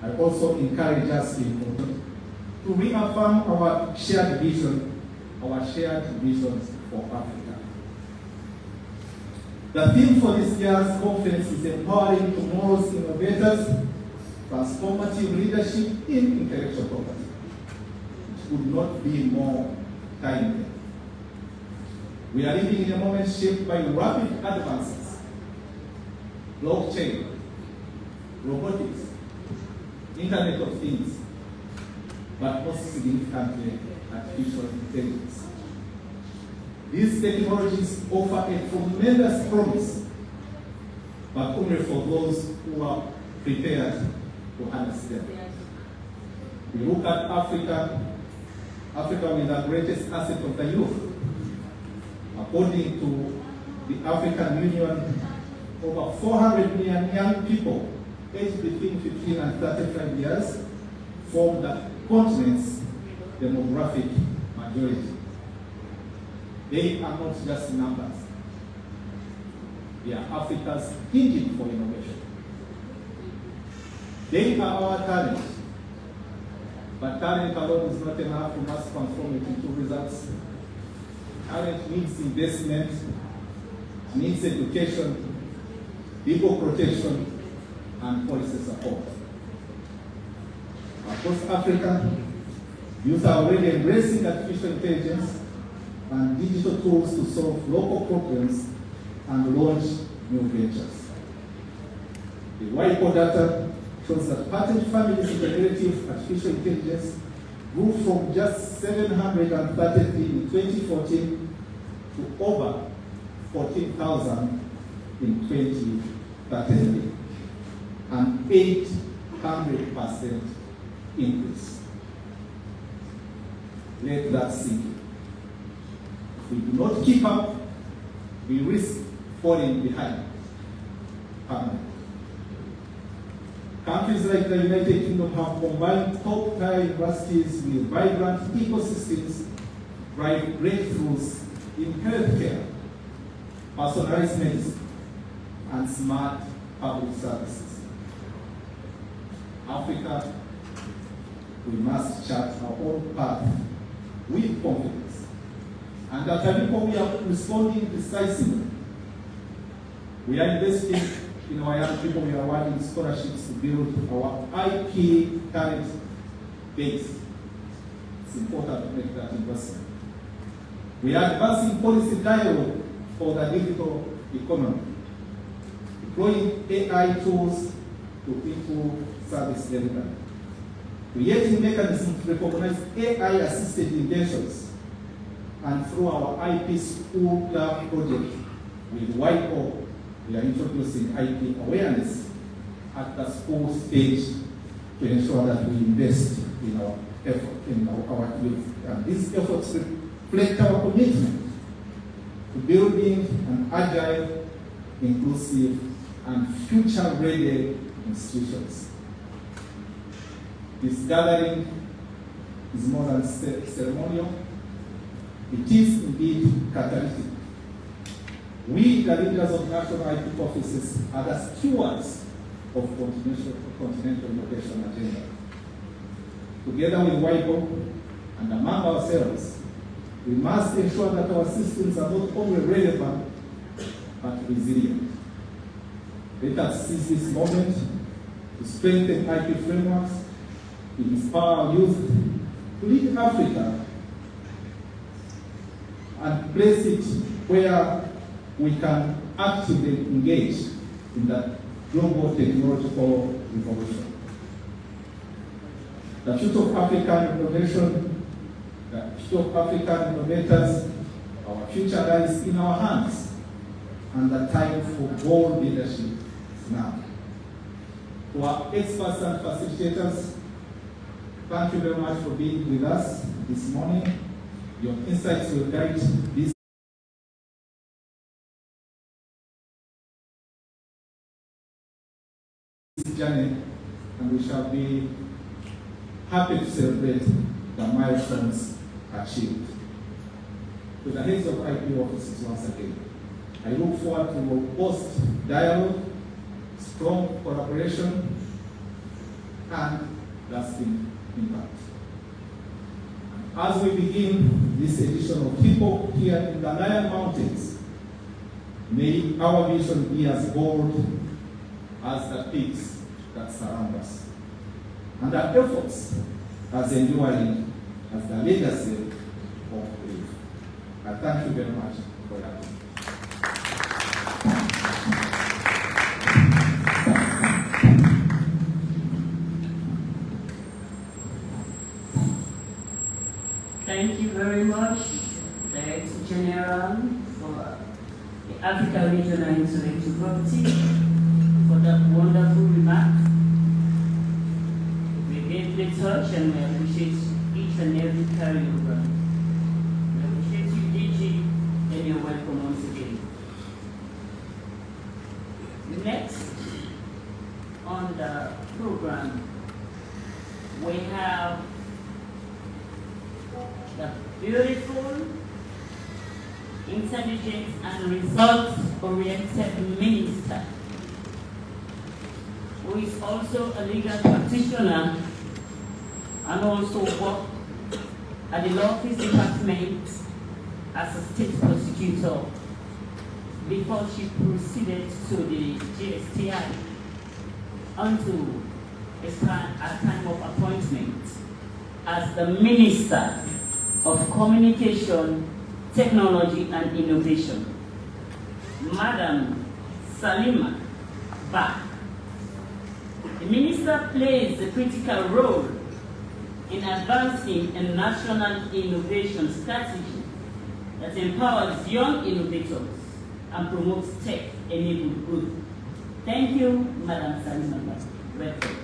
I also encourage us to reaffirm our shared visions for Africa. The theme for this year's conference is Empowering Tomorrow's Innovators, Transformative Leadership in Intellectual Property. It could not be more timely. We are living in a moment shaped by rapid advances: blockchain, robotics, Internet of Things, but most significantly, artificial intelligence. These technologies offer a tremendous promise, but only for those who are prepared to harness them. We look at Africa with the greatest asset of the youth. According to the African Union, over 400 million young people aged between 15 and 35 years form the continent's demographic majority. They are not just numbers. They are Africa's engine for innovation. They are our talent. But talent alone is not enough. We must transform it into results. Talent needs investment, needs education, legal protection, and policy support. Across Africa, youth are already embracing artificial intelligence and digital tools to solve local problems and launch new ventures. The WIPO data shows that patent families in generative artificial intelligence grew from just 733 in 2014 to over 14,000 in 2013, an 800% increase. Let that sink in. If we do not keep up, we risk falling behind. Countries like the United Kingdom have combined top-tier universities with vibrant ecosystems, drive breakthroughs in healthcare, personalized medicine, and smart public services. Africa, we must chart our own path with confidence. And at Abico, we are responding decisively. We are investing in our young people. We are awarding scholarships to build our IP talent base. It's important to make that investment. We are advancing policy dialogue for the digital economy, deploying AI tools to improve service delivery, creating mechanisms to recognize AI-assisted inventions, and through our IP School Club project with WIPO, we are introducing IP awareness at the school stage to ensure that we invest in our effort, in our youth. And these efforts reflect our commitment to building an agile, inclusive, and future-ready institutions. This gathering is more than ceremonial. It is indeed catalytic. We, the leaders of national IP offices, are the stewards of continental innovation agenda. Together with WIPO and among ourselves, we must ensure that our systems are not only relevant, but resilient. Let us seize this moment to strengthen IP frameworks, to inspire our youth, to lead Africa, and place it where we can actively engage in that global technological revolution. The future of African innovation, the future of African innovators, our future lies in our hands, and the time for bold leadership is now. To our experts and facilitators, thank you very much for being with us this morning. Your insights will guide this journey, and we shall be happy to celebrate the milestones achieved. To the heads of IP offices once again, I look forward to robust dialogue, strong collaboration, and lasting impact. As we begin this edition of Hip Hop here in the Lion Mountains, may our vision be as bold as the peaks that surround us, and our efforts as enduring as the legacy of belief. I thank you very much for that. Thank you very much, Director General for the Africa Regional Intellectual Property, for that wonderful remark. We deeply touch and we appreciate each and every carryover. We appreciate you, DG, and you're welcome once again. Next on the program, we have the beautiful, intelligent, and results-oriented minister, who is also a legal practitioner and also worked at the Law Office Department as a state prosecutor before she proceeded to the GSTI until a time of appointment as the Minister of Communication, Technology and Innovation, Madam Salima Ba. The Minister plays a critical role in advancing a national innovation strategy that empowers young innovators and promotes tech-enabled growth. Thank you, Madam Salima Ba. Welcome.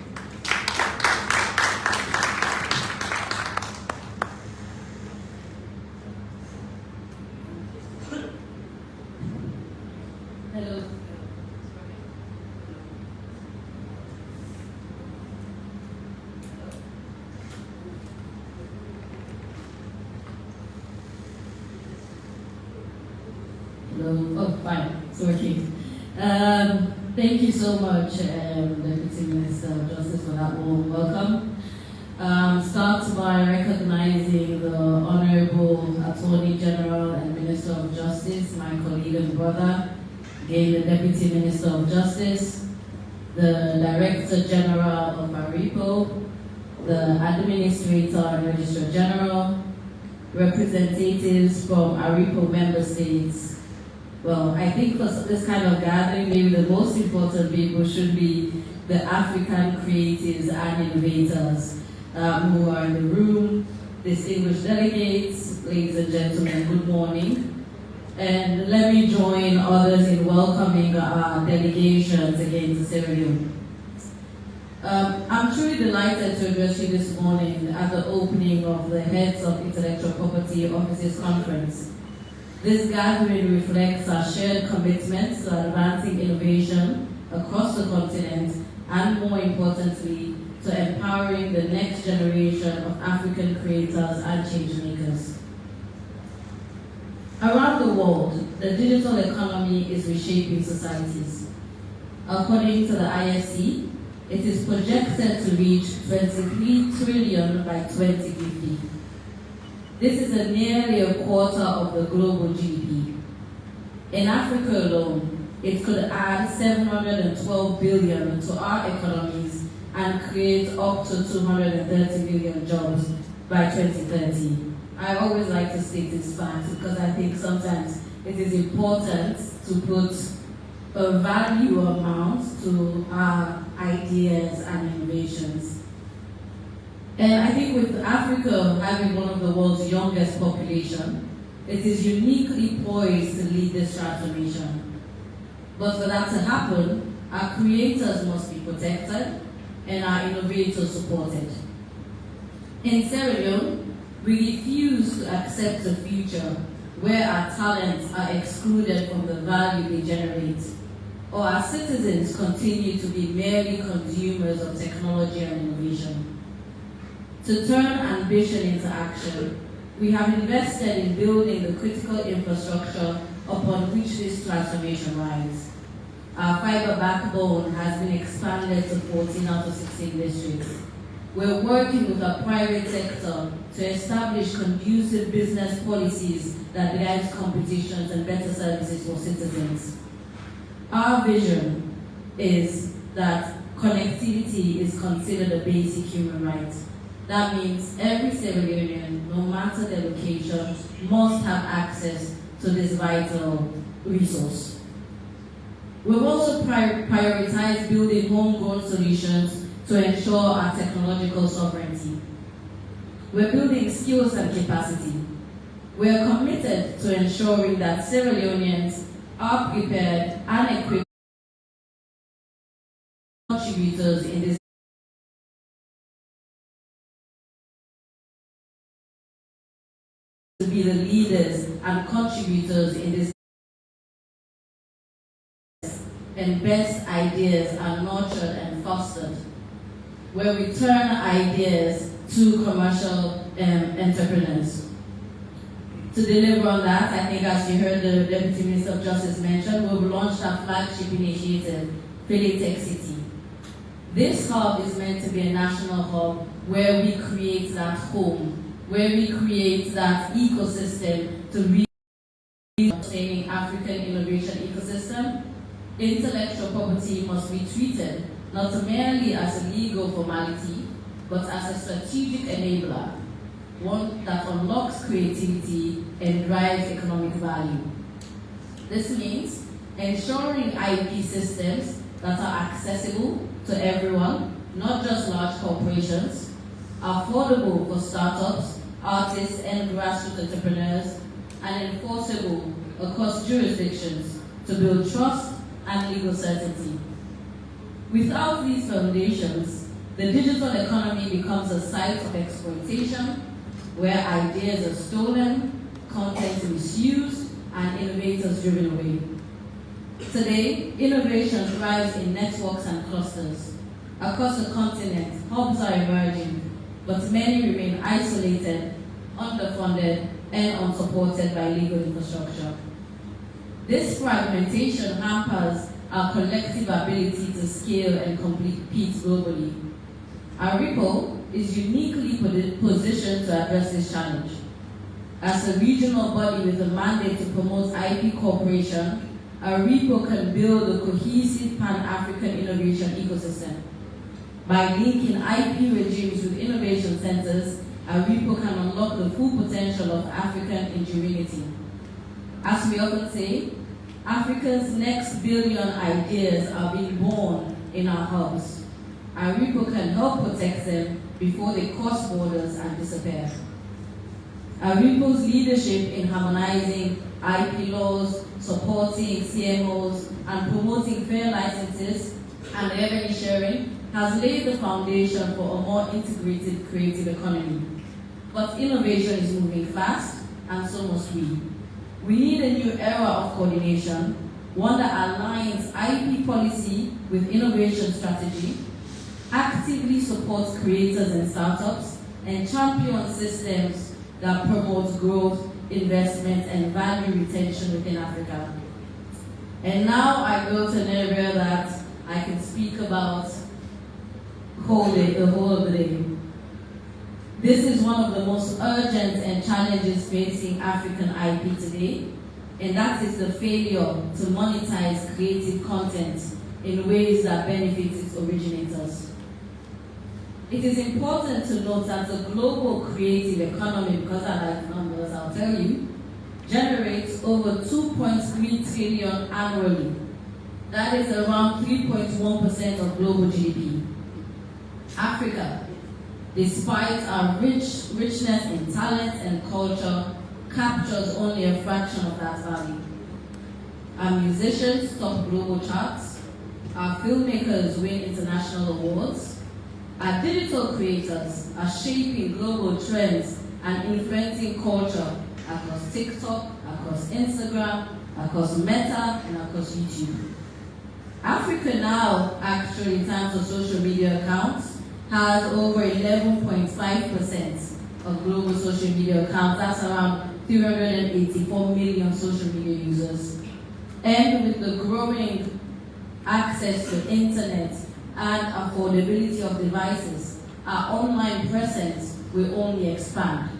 Hello. Hello. Oh, fine. It's working. Thank you so much, Deputy Minister of Justice, for that warm welcome. Start by recognizing the Honorable Attorney General and Minister of Justice, my colleague and brother, again the Deputy Minister of Justice, the Director General of ARIPO, the Administrator and Registrar General, representatives from ARIPO member states. Well, I think for this kind of gathering, maybe the most important people should be the African creatives and innovators who are in the room, distinguished delegates, ladies and gentlemen, good morning. And let me join others in welcoming our delegations again to Sierra Leone. I'm truly delighted to address you this morning at the opening of the Heads of Intellectual Property Offices Conference. This gathering reflects our shared commitment to advancing innovation across the continent and, more importantly, to empowering the next generation of African creators and changemakers. Around the world, the digital economy is reshaping societies. According to the IFC, it is projected to reach 23 trillion by 2050. This is nearly a quarter of the global GDP. In Africa alone, it could add 712 billion to our economies and create up to 230 million jobs by 2030. I always like to state this fact because I think sometimes it is important to put a value amount to our ideas and innovations. And I think with Africa having one of the world's youngest population, it is uniquely poised to lead this transformation. But for that to happen, our creators must be protected and our innovators supported. In Sierra Leone, we refuse to accept a future where our talents are excluded from the value they generate, or our citizens continue to be merely consumers of technology and innovation. To turn ambition into action, we have invested in building the critical infrastructure upon which this transformation rides. our fiber backbone has been expanded to 14 out of 16 districts. We're working with our private sector to establish conducive business policies that drive competitions and better services for citizens. Our vision is that connectivity is considered a basic human right. That means every Sierra Leonean, no matter their location, must have access to this vital resource. We've also prioritized building homegrown solutions to ensure our technological sovereignty. We're building skills and capacity. We are committed to ensuring that Sierra Leoneans are prepared and equipped contributors in this to be the leaders and contributors in this, and best ideas are nurtured and fostered, where we turn ideas to commercial entrepreneurs. To deliver on that, I think as you heard the Deputy Minister of Justice mention, we've launched our flagship initiative, Philly Tech City. This hub is meant to be a national hub where we create that home, where we create that ecosystem to really sustaining African innovation ecosystem. Intellectual property must be treated not merely as a legal formality, but as a strategic enabler, one that unlocks creativity and drives economic value. This means ensuring IP systems that are accessible to everyone, not just large corporations, affordable for startups, artists, and grassroots entrepreneurs, and enforceable across jurisdictions to build trust and legal certainty. Without these foundations, the digital economy becomes a site of exploitation where ideas are stolen, content misused, and innovators driven away. Today, innovation thrives in networks and clusters. Across the continent, hubs are emerging, but many remain isolated, underfunded, and unsupported by legal infrastructure. This fragmentation hampers our collective ability to scale and compete globally. Aripo is uniquely positioned to address this challenge. As a regional body with a mandate to promote IP cooperation, Aripo can build a cohesive Pan-African innovation ecosystem. By linking IP regimes with innovation centers, Aripo can unlock the full potential of African ingenuity. As we often say, Africa's next billion ideas are being born in our hubs. Aripo can help protect them before they cross borders and disappear. Aripo's leadership in harmonizing IP laws, supporting CMOs, and promoting fair licenses and revenue sharing has laid the foundation for a more integrated creative economy. But innovation is moving fast, and so must we. We need a new era of coordination, one that aligns IP policy with innovation strategy, actively supports creators and startups, and champions systems that promote growth, investment, and value retention within Africa. And now I go to an area that I can speak about the whole of the day. This is one of the most urgent and challenges facing African IP today, and that is the failure to monetize creative content in ways that benefit its originators. It is important to note that the global creative economy, because I like numbers, I'll tell you, generates over 2.3 trillion annually. That is around 3.1% of global GDP. Africa, despite our richness in talent and culture, captures only a fraction of that value. Our musicians top global charts, our filmmakers win international awards, our digital creators are shaping global trends and influencing culture across TikTok, across Instagram, across Meta, and across YouTube. Africa now, actually, in terms of social media accounts, has over 11.5% of global social media accounts. That's around 384 million social media users. And with the growing access to internet, and affordability of devices, our online presence will only expand.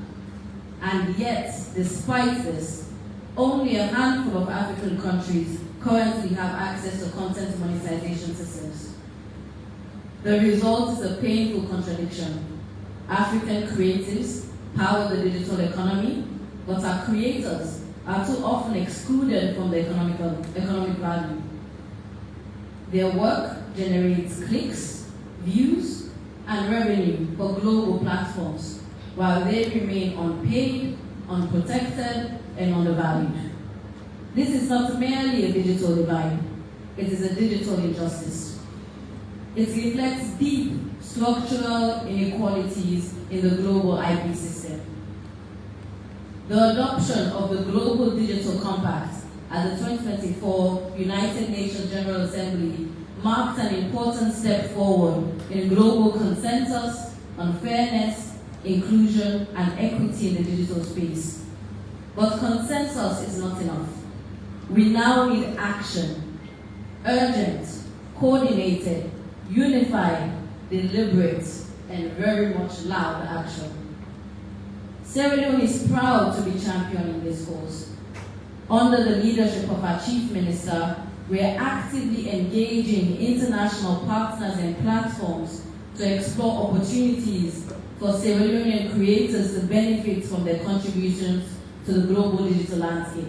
And yet, despite this, only a handful of African countries currently have access to content monetization systems. The result is a painful contradiction. African creatives power the digital economy, but our creators are too often excluded from the economic value. Their work generates clicks, views, and revenue for global platforms, while they remain unpaid, unprotected, and undervalued. This is not merely a digital divide, it is a digital injustice. It reflects deep structural inequalities in the global IP system. The adoption of the Global Digital Compact at the 2024 United Nations General Assembly marked an important step forward in global consensus on fairness, inclusion, and equity in the digital space. But consensus is not enough. We now need action, urgent, coordinated, unified, deliberate, and very much loud action. Sierra Leone is proud to be championing this cause. Under the leadership of our Chief Minister, we are actively engaging international partners and platforms to explore opportunities for Sierra Leonean creators to benefit from their contributions to the global digital landscape.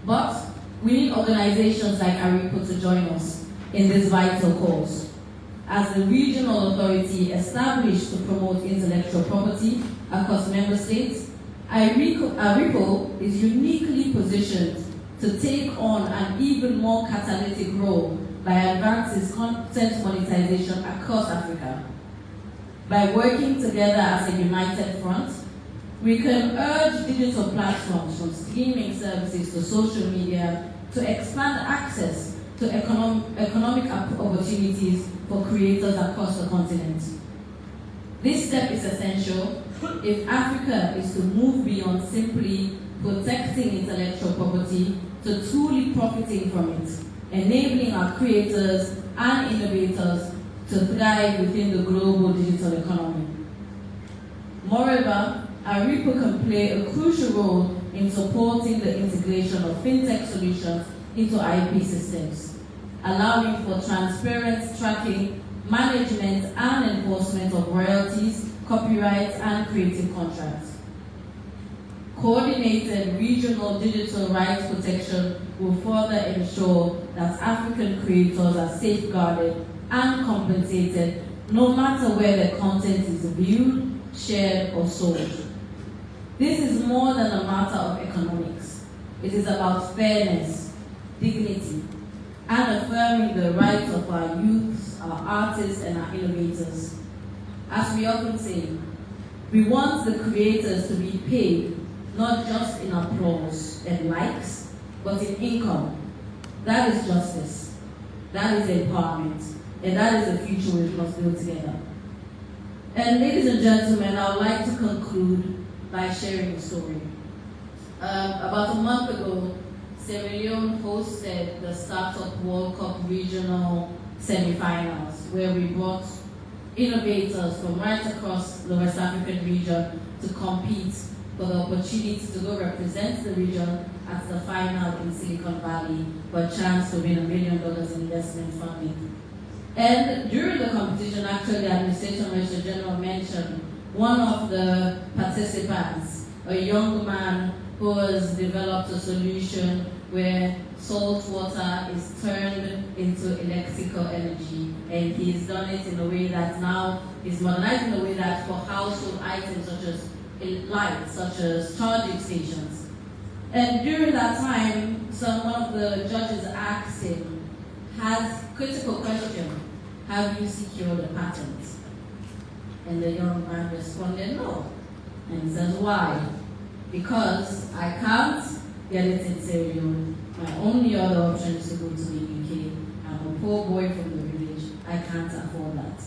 But we need organizations like ARIPO to join us in this vital cause. As the regional authority established to promote intellectual property across member states, ARIPO is uniquely positioned to take on an even more catalytic role by advancing content monetization across Africa. By working together as a united front, we can urge digital platforms from streaming services to social media to expand access to economic opportunities for creators across the continent. This step is essential if Africa is to move beyond simply protecting intellectual property to truly profiting from it, enabling our creators and innovators to thrive within the global digital economy. Moreover, ARIPO can play a crucial role in supporting the integration of fintech solutions into IP systems, allowing for transparent tracking, management, and enforcement of royalties, copyrights, and creative contracts. Coordinated regional digital rights protection will further ensure that African creators are safeguarded and compensated no matter where their content is viewed, shared, or sold. This is more than a matter of economics. It is about fairness, dignity, and affirming the rights of our youths, our artists, and our innovators. As we often say, we want the creators to be paid not just in applause and likes, but in income. That is justice. That is empowerment. And that is the future we must build together. And ladies and gentlemen, I would like to conclude by sharing a story. About a month ago, Sierra Leone hosted the Startup World Cup regional semifinals, where we brought innovators from right across the West African region to compete for the opportunity to go represent the region at the final in Silicon Valley for a chance to win $1 million in investment funding. And during the competition, actually, the Administration Manager General mentioned one of the participants, a young man who has developed a solution where salt water is turned into electrical energy, and he's done it in a way that now is modernized in a way that for household items such as lights, such as charging stations. And during that time, one of the judges asked him, critical question, have you secured a patent? And the young man responded, no. And he says, why? Because I can't get it in Sierra Leone. My only other option is to go to the UK. I'm a poor boy from the village. I can't afford that.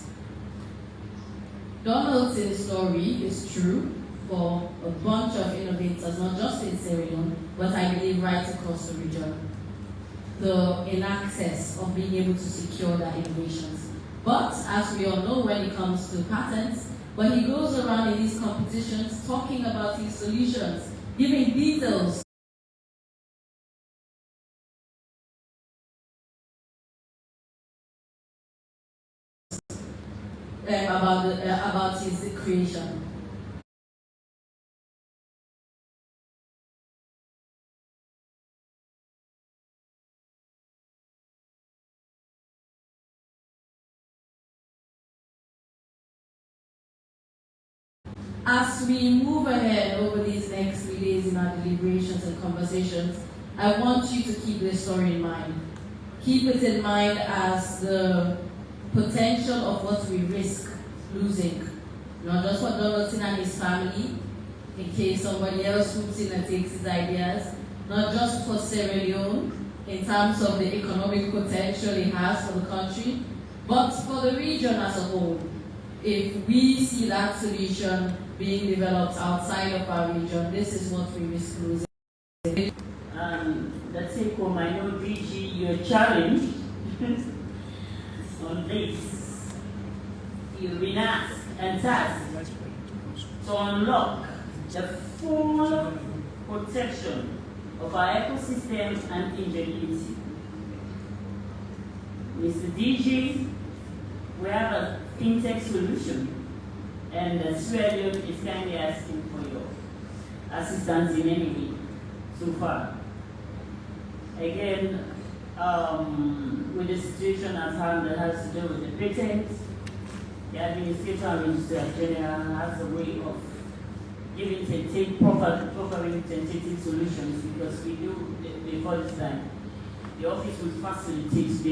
Donaldson's story is true for a bunch of innovators, not just in Sierra Leone, but I believe right across the region. the inaccess of being able to secure their innovations. But as we all know, when it comes to patents, when he goes around in these competitions talking about his solutions, giving details about his creation. As we move ahead over these next 3 days in our deliberations and conversations, I want you to keep this story in mind. Keep it in mind as the potential of what we risk losing. Not just for Donaldson and his family, in case somebody else swoops in and takes his ideas, not just for Sierra Leone, in terms of the economic potential it has for the country, but for the region as a whole. If we see that solution being developed outside of our region, this is what we risk losing. Let's say for my know, DG, you're challenged on this. You've been asked and tasked to unlock the full protection of our ecosystem and ingenuity. Mr. DG, we have a fintech solution, and Sierra Leone is kindly asking for your assistance in any way so far. Again, with the situation at hand that has to do with the patent, the Administrator Registrar General has a way of giving proper tentative solutions, because we do, before this time, the office will facilitate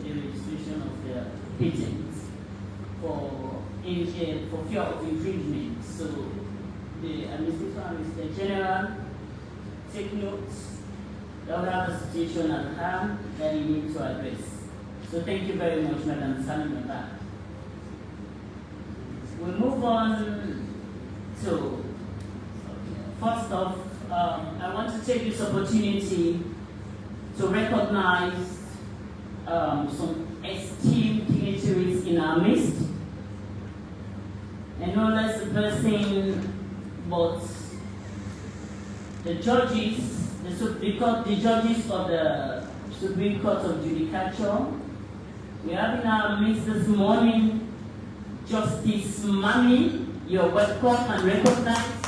the registration of the patents for fear of infringement. So the Administrator General take notes. That will have a situation at hand that you need to address. So thank you very much, Madam Salimata. We move on to, first off, I want to take this opportunity to recognize some esteemed dignitaries in our midst, and no less the person, but the judges, the judges of the Supreme Court of Judicature. We have in our midst this morning Justice Mami. You're welcome and recognized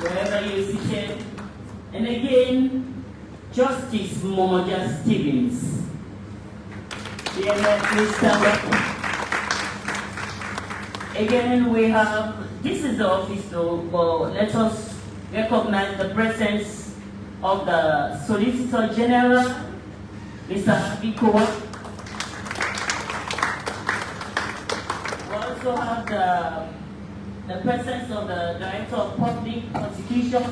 wherever you're seated. And again, Justice Momoja Stevens. Please stand up. Again, we have, this is the office though, but let us recognize the presence of the Solicitor General, Mr. Abikowa. We also have the presence of the Director of Public Prosecution,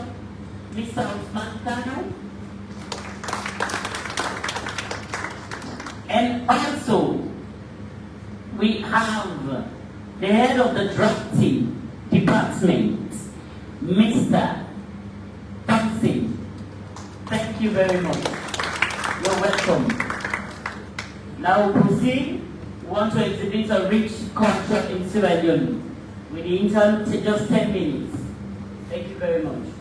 Mr. Usman Kano. And also, we have the head of the drafting department, Mr. Thompson. Thank you very much. You're welcome. Now we'll proceed. We want to exhibit a rich culture in Sierra Leone. With the intern, just 10 minutes. Thank you very much.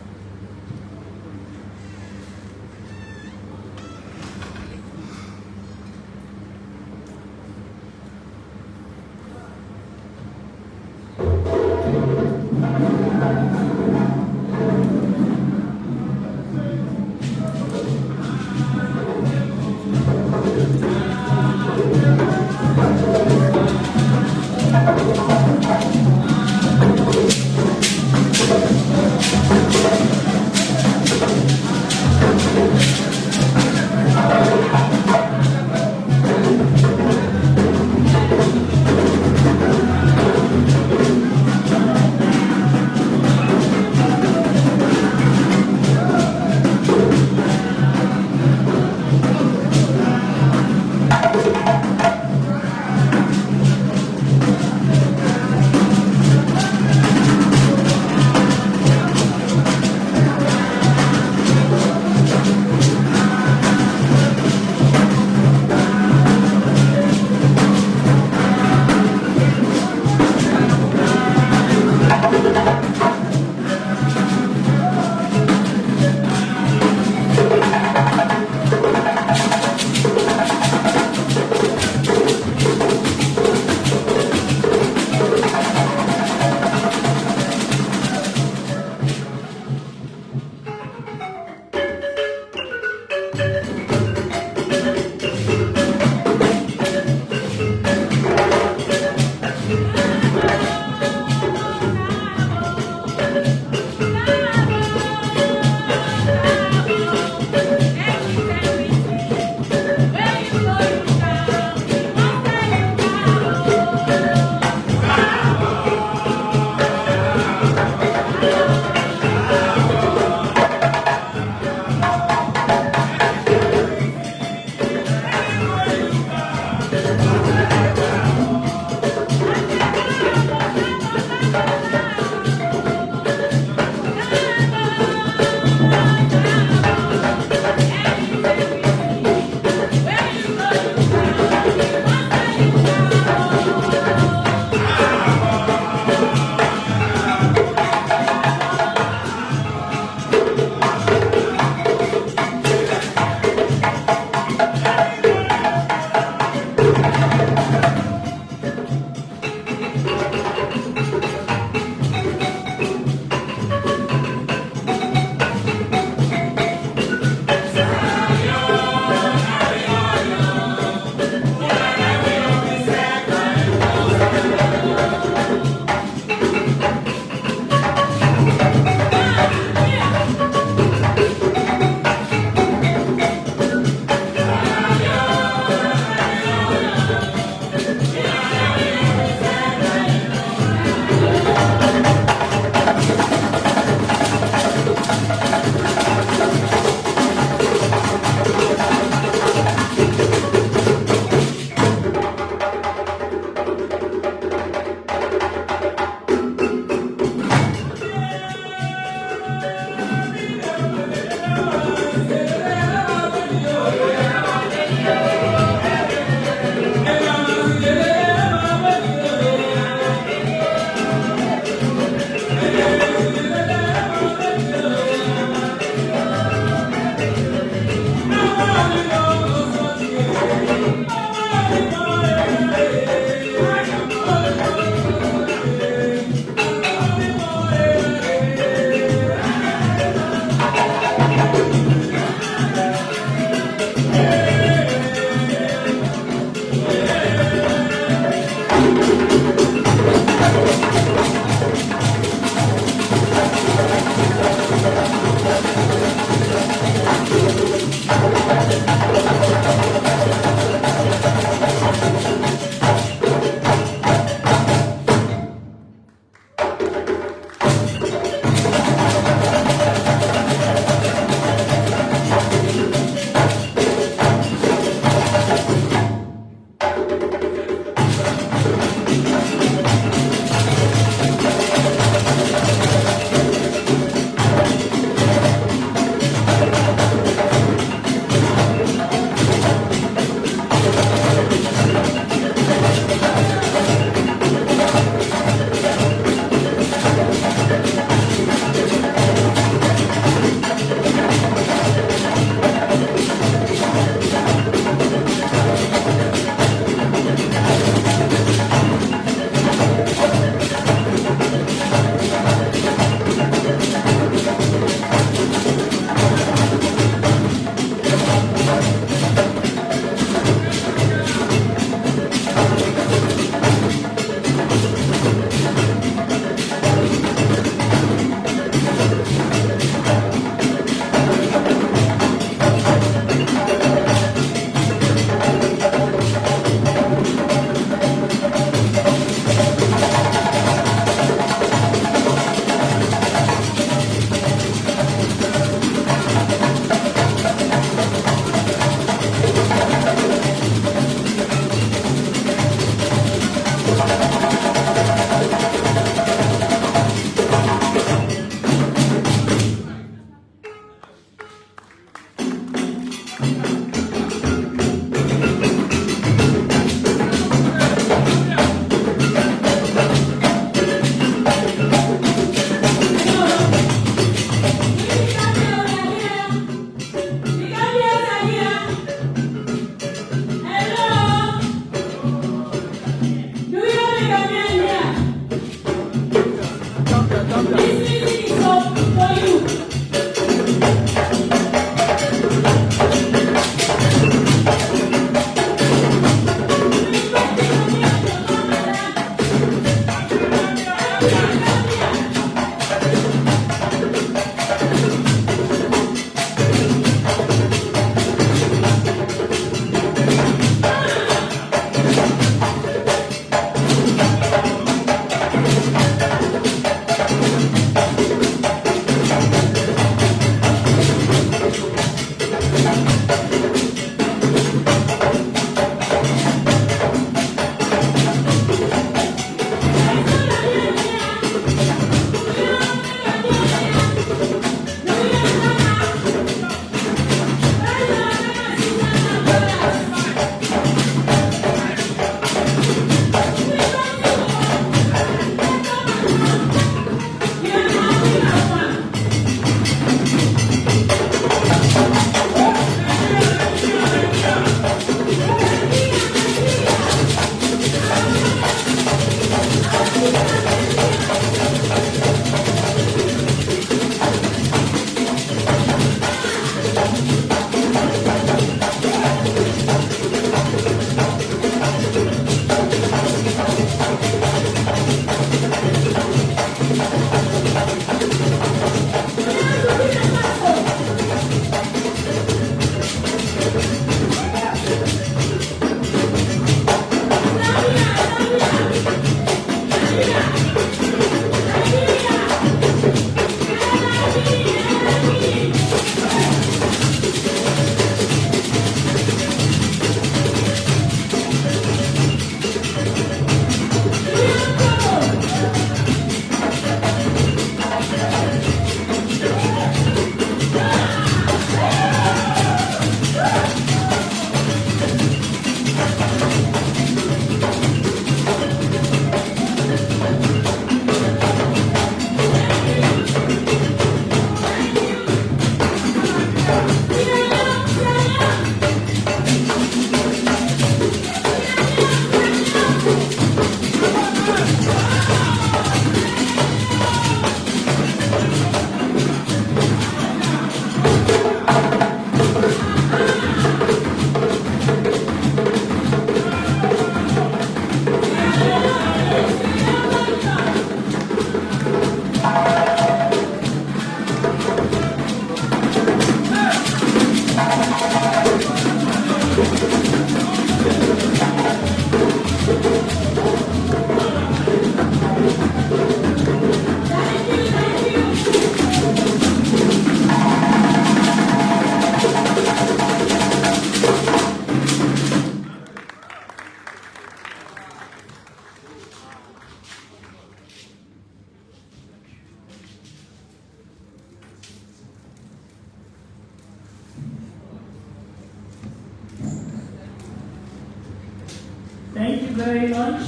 Thank you very much.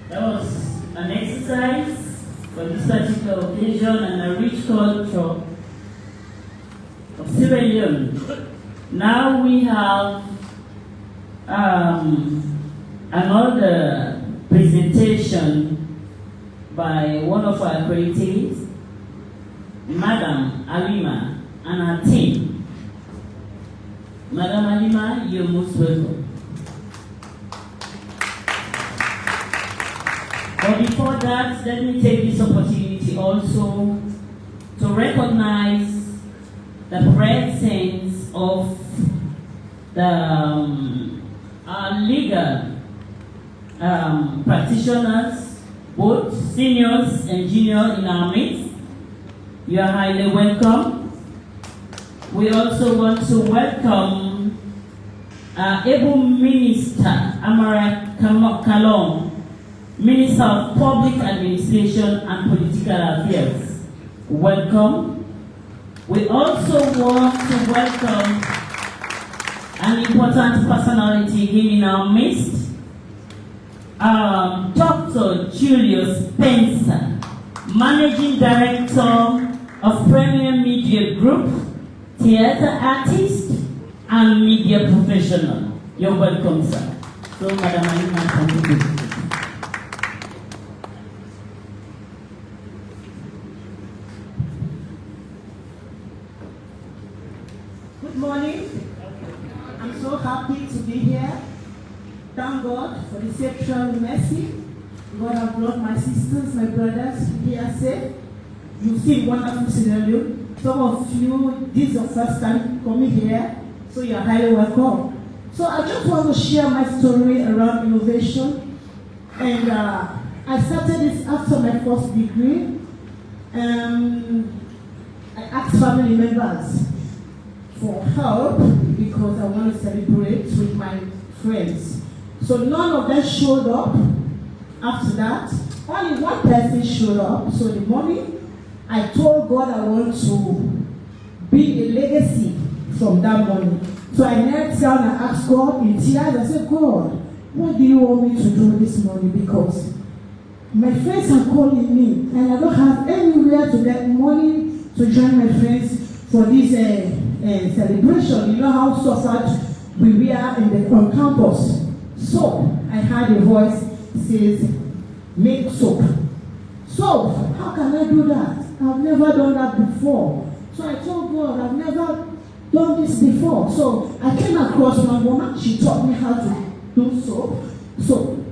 That was an exercise for this particular occasion and a rich culture of Sierra Leone. Now we have another presentation by one of our creatives, Madam Alima and her team. Madam Alima, you're most welcome. But before that, let me take this opportunity also to recognize the presence of our legal practitioners, both seniors and juniors in our midst. You are highly welcome. We also want to welcome our able Minister, Amara Kalong, Minister of Public Administration and Political Affairs. Welcome. We also want to welcome an important personality here in our midst, Dr. Julius Spencer, Managing Director of Premier Media Group, theater artist, and media professional. You're welcome, sir. So, Madam Alima, thank you. Good morning. I'm so happy to be here. Thank God for the safe travel mercy. God has brought my sisters, my brothers here safe. You've seen wonderful scenario. Some of you, this is your first time coming here, so you're highly welcome. So I just want to share my story around innovation. And I started this after my first degree. I asked family members for help because I want to celebrate with my friends. So none of them showed up. After that, only one person showed up. So the morning, I told God I want to be a legacy from that money. So I knelt down and asked God in tears. I said, God, what do you want me to do with this money? Because my friends are calling me and I don't have anywhere to get money to join my friends for this celebration. You know how suffered we are on campus. So I heard a voice says, make soap. So how can I do that? I've never done that before. So I told God, I've never done this before. So I came across one woman. She taught me how to do soap. So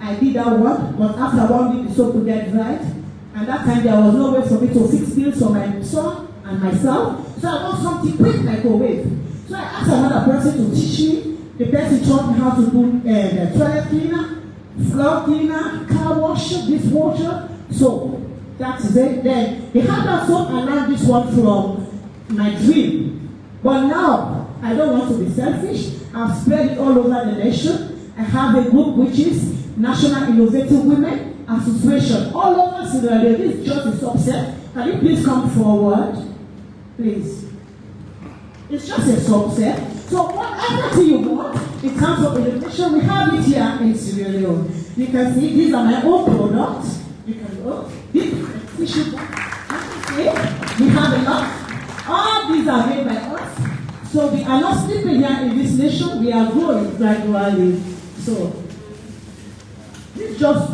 I did that one, but after 1 week the soap would get dried. And that time there was no way for me to fix bills for my son and myself. So I want something quick like a wave. So I asked another person to teach me. The person taught me how to do the toilet cleaner, floor cleaner, car washer, dishwasher. So that is it. Then they had that soap and learned this one from my dream. But now I don't want to be selfish. I've spread it all over the nation. I have a group which is National Innovative Women Association all over Sierra Leone. This is just a subset. Can you please come forward? Please. It's just a subset. So whatever you want in terms of innovation, we have it here in Sierra Leone. You can see these are my own products. You can look. This is tissue box. You can see we have a lot. All these are made by us. So we are not sleeping here in this nation. We are growing gradually. So this is just a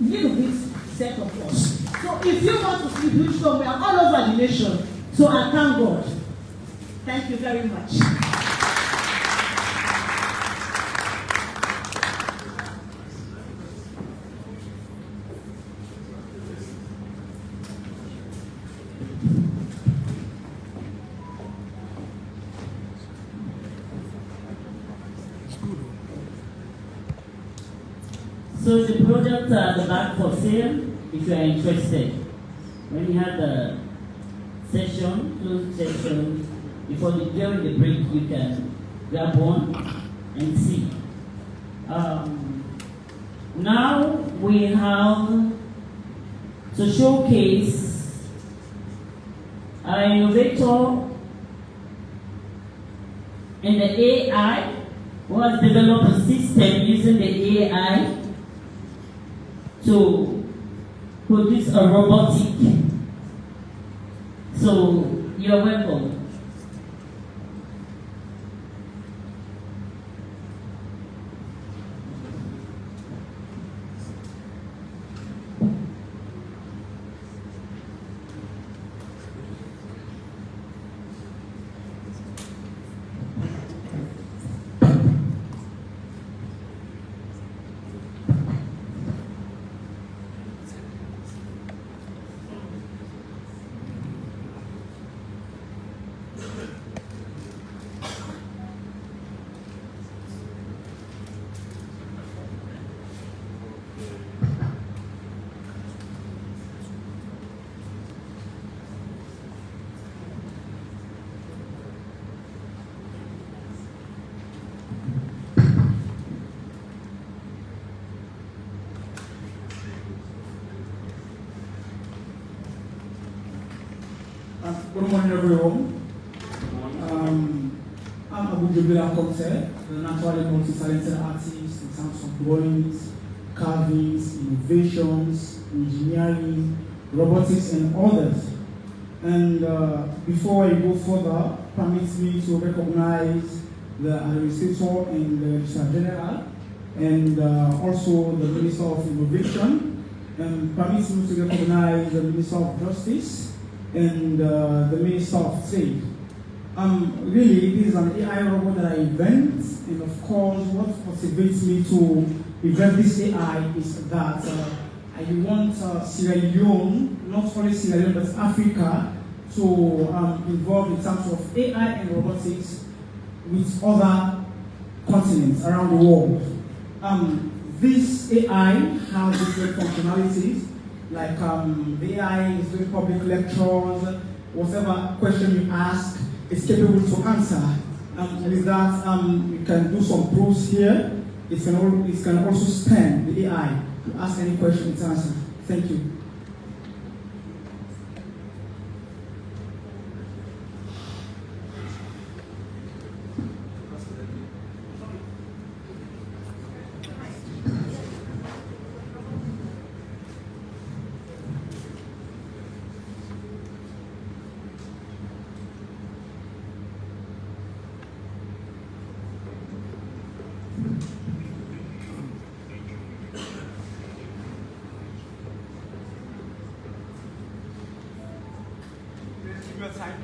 little bit set of us. So if you want to sleep with somewhere all over the nation, so I thank God. Thank you very much. So the products are at the back for sale if you are interested. When you have the session, closed session, during the break you can grab one and see. Now we have to showcase our innovator in the AI who has developed a system using the AI to produce a robotic. So you're welcome. Good morning, everyone. I'm Abu Jubila Komse, the naturally multi-talented artist in terms of drawings, carvings, innovations, engineering, robotics, and others. And before I go further, permit me to recognize the Administrator and the Registrar General, and also the Minister of Innovation, and permit me to recognize the Minister of Justice, and the Minister of Trade. Really, it is an AI robot that I invent, and of course, what motivates me to invent this AI is that I want Sierra Leone, not only Sierra Leone, but Africa, to involve in terms of AI and robotics with other continents around the world. This AI has different functionalities. Like the AI is doing public lectures, whatever question you ask, it's capable to answer. With that, you can do some proofs here. It can also scan the AI to ask any question, it's answer. Thank you. Time.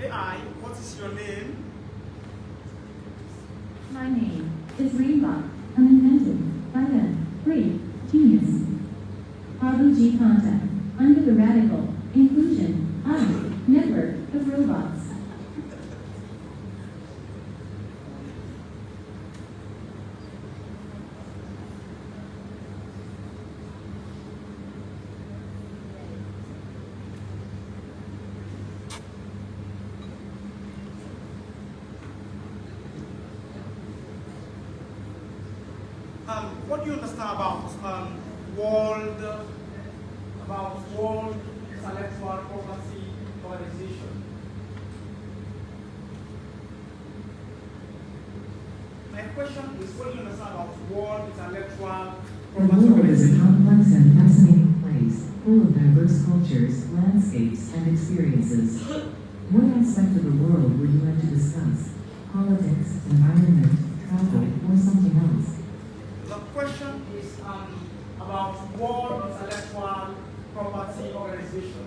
AI, what is your name? My name is Rainbow, an invented, by-then, great, genius. RBG contact, under the radical, inclusion, network of robots. What do you understand about world intellectual property organization? My question is, what do you understand about world intellectual The property world is a organization? complex and fascinating place, full of diverse cultures, landscapes, and experiences. What aspect of the world would you like to discuss? Politics, environment, travel, or something else? The question is about world intellectual property organization.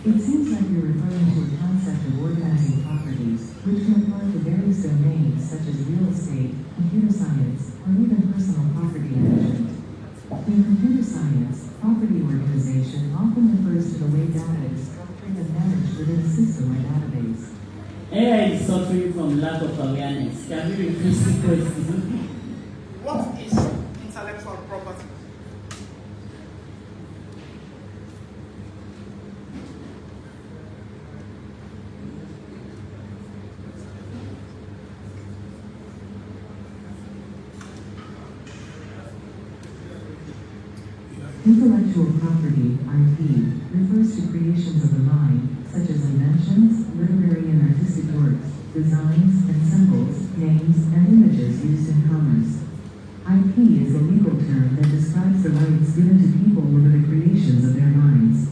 It seems like you're referring to a concept of organizing properties, which can apply to various domains such as real estate, computer science, or even personal property management. In computer science, property organization often refers to the way data is structured and managed within a system or database. AI is suffering from lack of awareness. Can you repeat the question? What is intellectual property? Intellectual property, IP, refers to creations of the mind, such as inventions, literary and artistic works, designs and symbols, names, and images used in commerce. IP is a legal term that describes the rights given to people over the creations of their minds.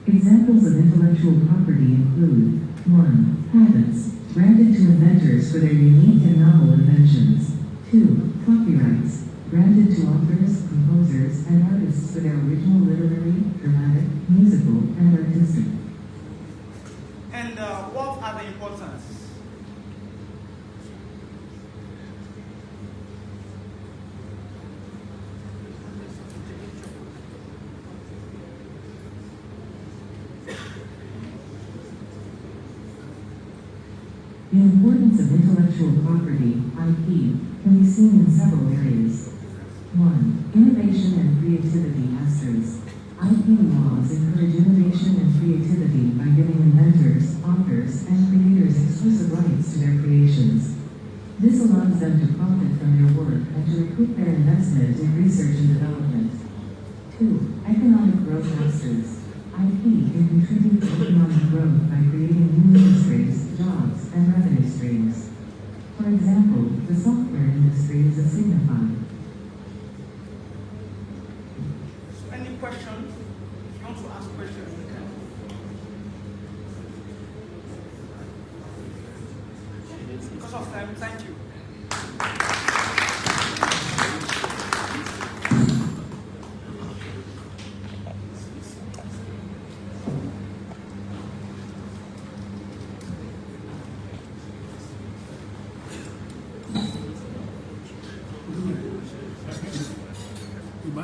Examples of intellectual property include 1. Patents, granted to inventors for their unique and novel inventions. 2. Copyrights, granted to authors, composers, and artists for their original literary, dramatic, musical, and artistic. And what are the importance? The importance of intellectual property, IP, can be seen in several areas. 1. Innovation and creativity asterisk. IP laws encourage innovation and creativity by giving inventors, authors, and creators exclusive rights to their creations. This allows them to profit from their work and to recoup their investment in research and development. 2. Economic growth asterisk. IP can contribute to economic growth by creating new industries, jobs, and revenue streams. For example, the software industry is a signifier. So any questions? If you want to ask questions, you can. Because of time, thank you.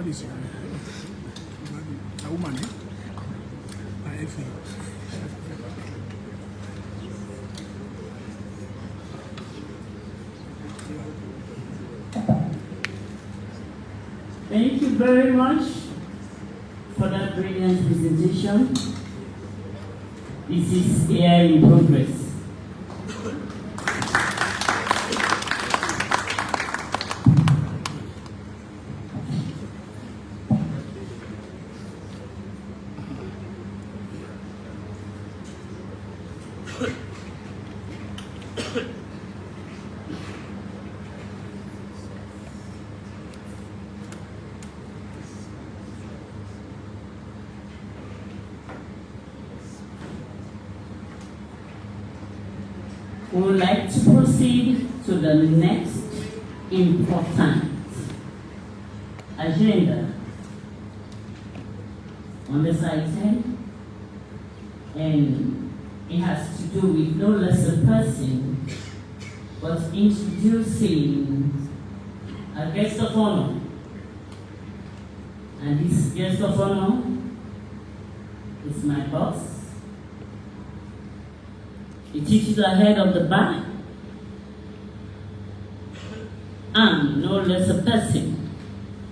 Is a woman, Thank you very much for that brilliant presentation. This is AI in progress. We would like to proceed to the next important agenda on the side 10, and it has to do with no less a person but introducing a guest of honor. And this guest of honor is my boss. He teaches ahead of the bar, and no less a person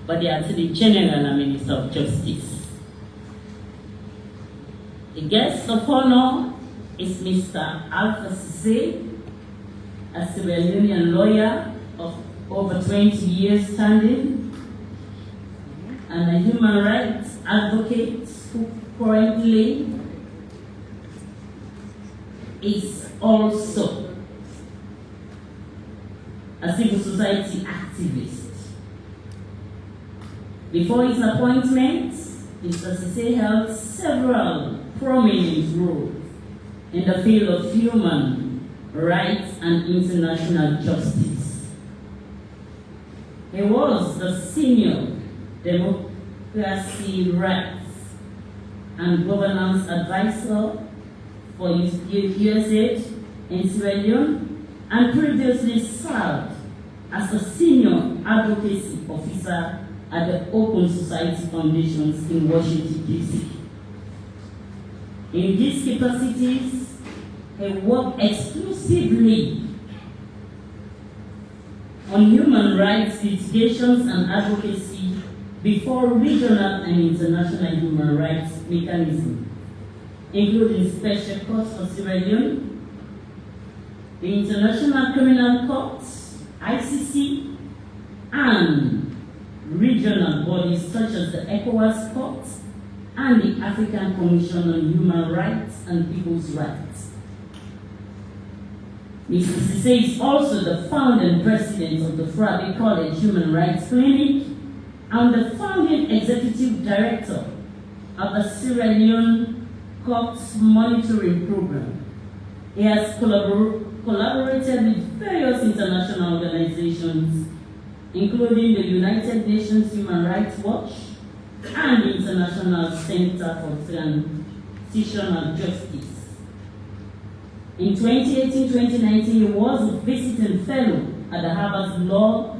but the Attorney General and Minister of Justice. The guest of honor is Mr. Alpha Cisse, a Sierra Leonean lawyer of over 20 years standing, and a human rights advocate who currently is also a civil society activist. Before his appointment, Mr. Cisse held several prominent roles in the field of human rights and international justice. He was the senior democracy rights and governance advisor for USAID in Sierra Leone, and previously served as a senior advocacy officer at the Open Society Foundations in Washington, D.C. In these capacities, he worked exclusively on human rights litigations and advocacy before regional and international human rights mechanisms, including Special Court for Sierra Leone, the International Criminal Court, ICC, and regional bodies such as the ECOWAS Court and the African Commission on Human Rights and People's Rights. Mr. Cisse is also the founding president of the Frabe College Human Rights Clinic and the founding executive director of the Sierra Leone Court Monitoring Program. He has collaborated with various international organizations, including the United Nations Human Rights Watch and the International Center for Transitional Justice. In 2018-2019, he was a visiting fellow at the Harvard Law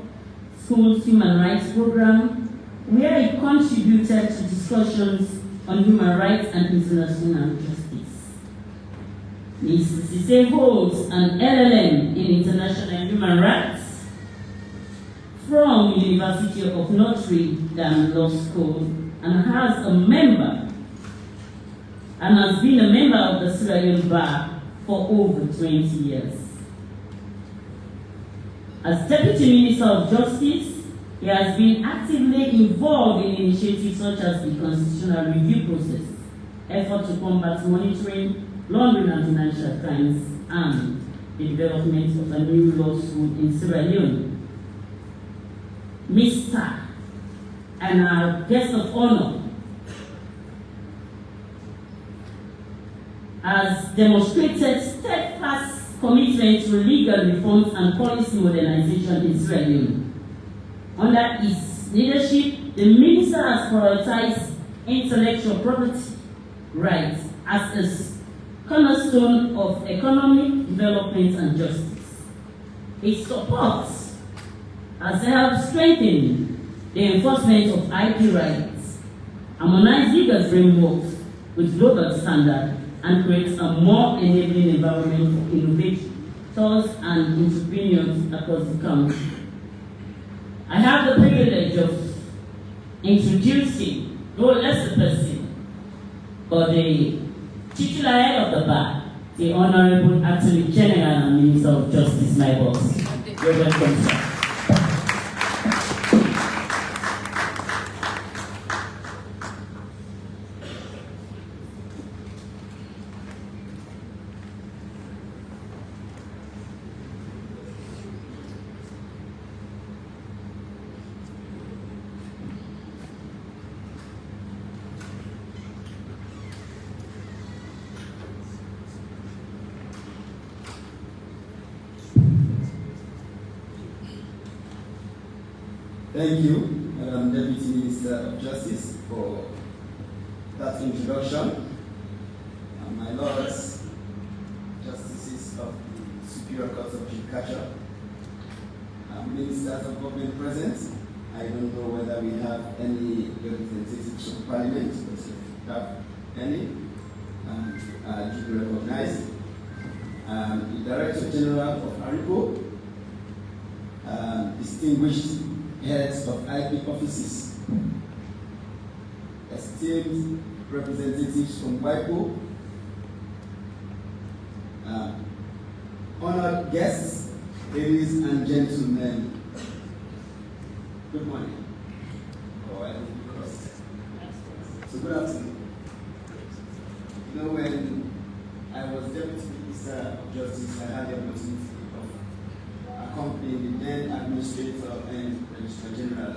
School's Human Rights Program, where he contributed to discussions on human rights and international justice. Mr. Cisse holds an LLM in international human rights from University of Notre Dame Law School, and has been a member of the Sierra Leone Bar for over 20 years. As Deputy Minister of Justice, he has been actively involved in initiatives such as the constitutional review process, effort to combat monitoring, laundering and financial crimes, and the development of a new law school in Sierra Leone. Mr. and our guest of honor has demonstrated steadfast commitment to legal reforms and policy modernization in Sierra Leone. Under his leadership, the minister has prioritized intellectual property rights as a cornerstone of economic development and justice. His support has helped strengthen the enforcement of IP rights, harmonize legal frameworks with global standards, and create a more enabling environment for innovators and entrepreneurs across the country. I have the privilege of introducing no less a person, but the titular head of the bar, the Honorable Attorney General and Minister of Justice, my boss. You're welcome, sir. Thank you, Madam Deputy Minister of Justice, for that introduction. And my lords, justices of the Superior Court of Judicature, ministers of government present. I don't know whether we have any representatives of Parliament, but if we have any, duly recognized. The Director General of ARICO, distinguished heads of IP offices, esteemed representatives from WIPO, honored guests, ladies and gentlemen, good morning. Oh, I didn't cross. So good afternoon. You know, when I was Deputy Minister of Justice, I had the opportunity of accompanying the then Administrator and Registrar General,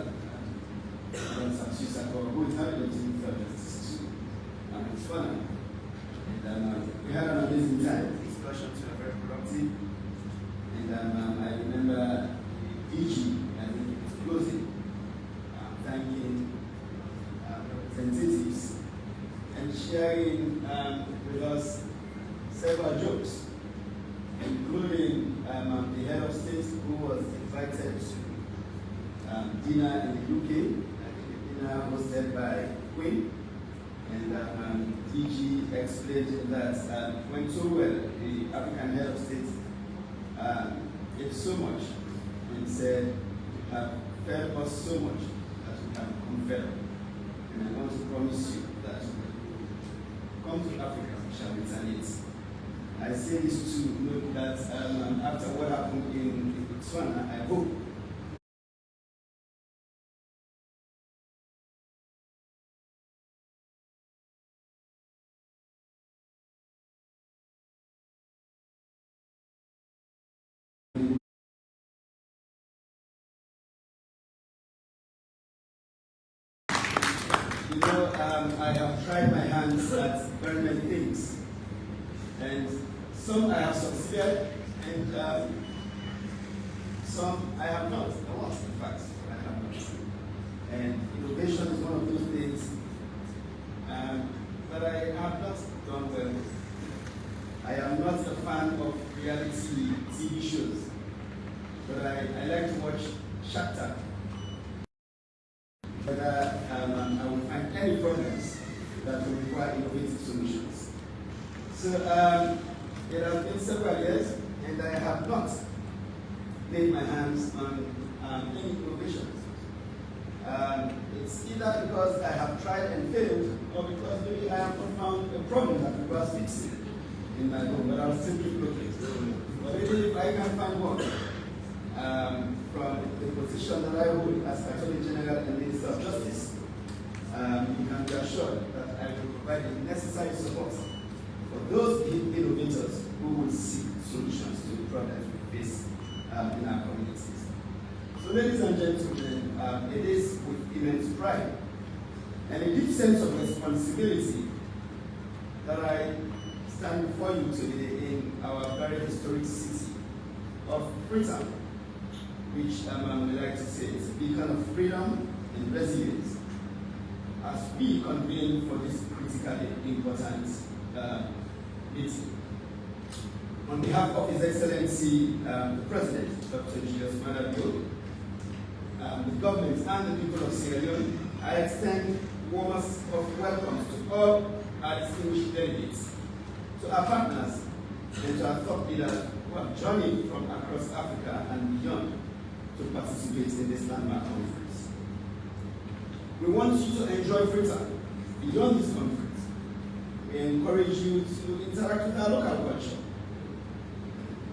Don Sakshisako, who is now the Deputy Minister of Justice to Botswana. And we had an amazing time. Discussions were very productive. And I remember the DG, I think it was closing, thanking representatives and sharing with us several jokes, including the head of state who was invited to dinner in the UK, dinner hosted by Queen, and DG explained that when so well, the African head of state gave so much and said, "You have fed us so much that we have conferred. And I want to promise you that come to Africa, we shall retaliate." I say this to note that after what happened in Botswana, I hope I have tried my hands at very many things, and some I have succeeded, and some I have not. I want, in fact, I have not. And innovation is one of those things that I have not done well. I am not a fan of reality TV shows, but I like to watch Shark Tank. Whether I will find any problems that will require innovative solutions. So it has been several years, and I have not laid my hands on any innovations. It's either because I have tried and failed, or because maybe I have not found a problem that requires fixing in my home, but I'll still keep looking. But if I can find one, from the position that I hold as Attorney General and Minister of Justice, you can be assured that I will provide the necessary support for those innovators who will seek solutions to the problems we face in our communities. So, ladies and gentlemen, it is with immense pride and a deep sense of responsibility that I stand before you today in our very historic city of Freetown, which we like to say is a beacon of freedom and resilience, as we convene for this critically important meeting. On behalf of His Excellency, the President, Dr. Julius Maada Bio, the government and the people of Sierra Leone, I extend warmest of welcomes to all our distinguished delegates, to our partners, and to our thought leaders who have journeyed from across Africa and beyond to participate in this landmark conference. We want you to enjoy Freetown beyond this conference. We encourage you to interact with our local culture.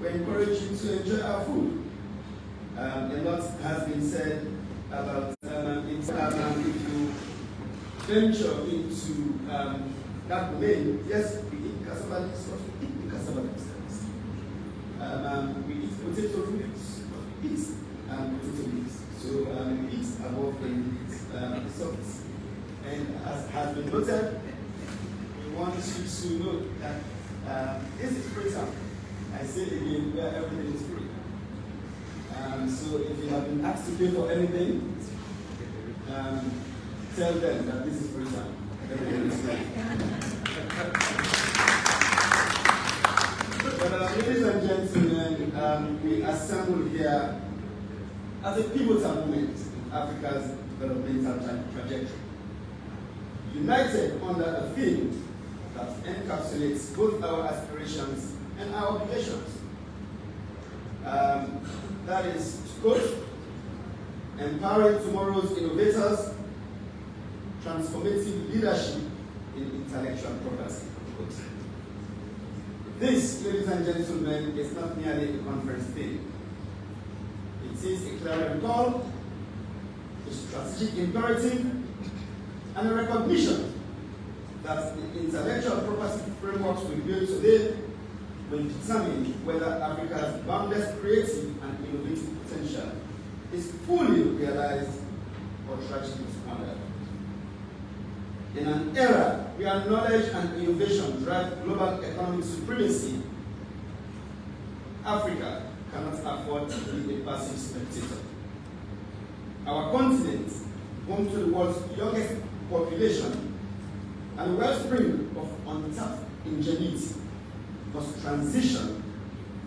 We encourage you to enjoy our food. A lot has been said about if you venture into that domain. Yes, we eat cassava leaves, but we eat the cassava leaves. We eat potato roots, but we eat potato leaves. So we eat above the surface. And as has been noted, we want you to know that this is Freetown. I say again, where everything is free. So if you have been asked to pay for anything, tell them that this is free time. But ladies and gentlemen, we assemble here at a pivotal moment in Africa's developmental trajectory, united under a theme that encapsulates both our aspirations and our obligations. That is, quote, empowering tomorrow's innovators, transformative leadership in intellectual property. Quote. This, ladies and gentlemen, is not merely a conference theme. It is a clarion call, a strategic imperative, and a recognition that the intellectual property frameworks we build today will determine whether Africa's boundless creative and innovative potential is fully realized or tragically squandered. In an era where knowledge and innovation drive global economic supremacy, Africa cannot afford to be a passive spectator. Our continent, home to the world's youngest population and wellspring of untapped ingenuity, must transition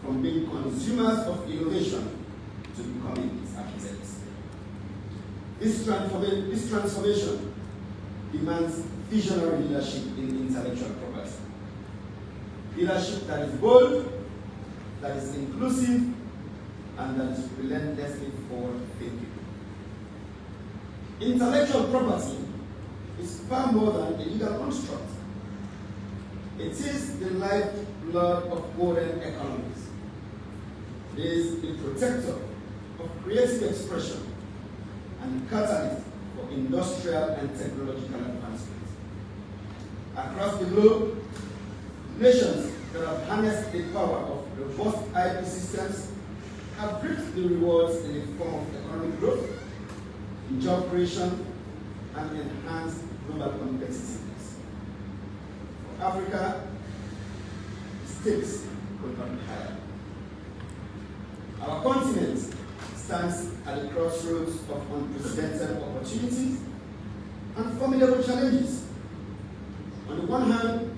from being consumers of innovation to becoming its architects. This transformation demands visionary leadership in intellectual property. Leadership that is bold, that is inclusive, and that is relentlessly forward-thinking. Intellectual property is far more than a legal construct. It is the lifeblood of modern economies. It is the protector of creative expression and catalyst for industrial and technological advancement. Across the globe, nations that have harnessed the power of robust IP systems have reaped the rewards in the form of economic growth, job creation, and enhanced global competitiveness. For Africa, stakes could not be higher. Our continent stands at the crossroads of unprecedented opportunities and formidable challenges. On the one hand,